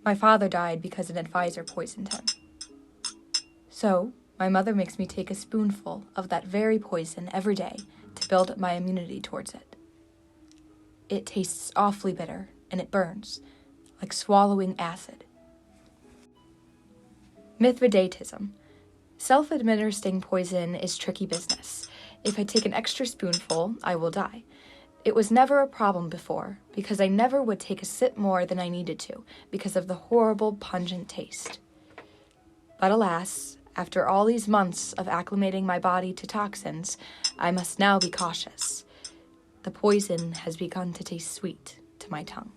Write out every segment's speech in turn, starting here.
My father died because an advisor poisoned him. So, my mother makes me take a spoonful of that very poison every day to build up my immunity towards it. It tastes awfully bitter, and it burns, like swallowing acid. Mithridatism. Self-administering poison is tricky business. If I take an extra spoonful, I will die. It was never a problem before, because I never would take a sip more than I needed to, because of the horrible, pungent taste. But alas, after all these months of acclimating my body to toxins, I must now be cautious. The poison has begun to taste sweet to my tongue.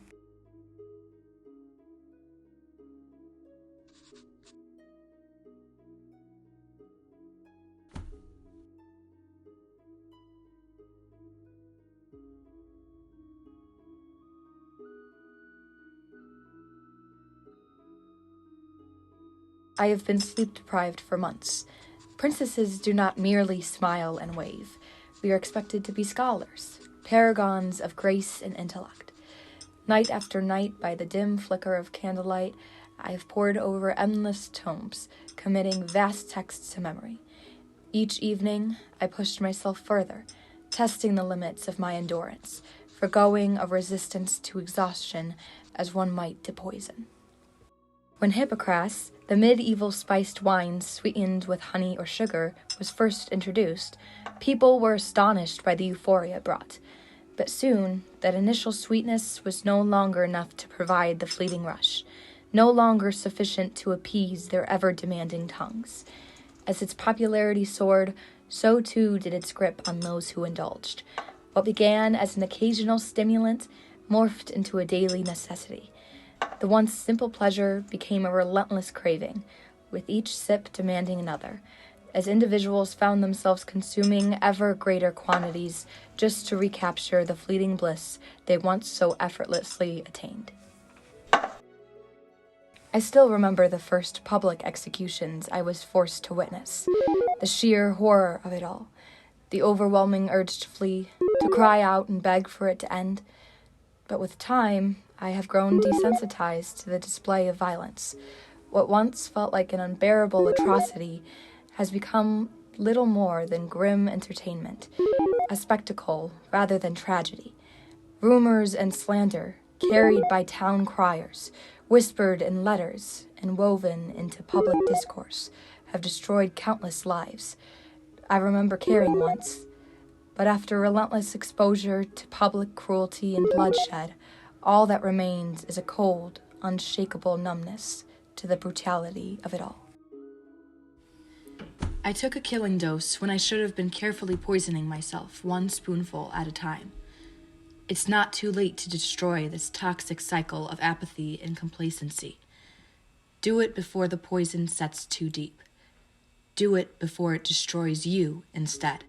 I have been sleep-deprived for months. Princesses do not merely smile and wave. We are expected to be scholars, paragons of grace and intellect. Night after night, by the dim flicker of candlelight, I have pored over endless tomes, committing vast texts to memory. Each evening, I pushed myself further, testing the limits of my endurance, forgoing a resistance to exhaustion as one might to poison. When Hippocras, the medieval spiced wine sweetened with honey or sugar, was first introduced, people were astonished by the euphoria it brought. But soon, that initial sweetness was no longer enough to provide the fleeting rush, no longer sufficient to appease their ever-demanding tongues. As its popularity soared, so too did its grip on those who indulged. What began as an occasional stimulant morphed into a daily necessity. The once simple pleasure became a relentless craving, with each sip demanding another, as individuals found themselves consuming ever greater quantities just to recapture the fleeting bliss they once so effortlessly attained. I still remember the first public executions I was forced to witness, the sheer horror of it all, the overwhelming urge to flee, to cry out and beg for it to end. But with time, I have grown desensitized to the display of violence. What once felt like an unbearable atrocity has become little more than grim entertainment, a spectacle rather than tragedy. Rumors and slander, carried by town criers, whispered in letters, and woven into public discourse, have destroyed countless lives. I remember caring once, but after relentless exposure to public cruelty and bloodshed, all that remains is a cold, unshakable numbness to the brutality of it all. I took a killing dose when I should have been carefully poisoning myself, one spoonful at a time. It's not too late to destroy this toxic cycle of apathy and complacency. Do it before the poison sets too deep. Do it before it destroys you instead.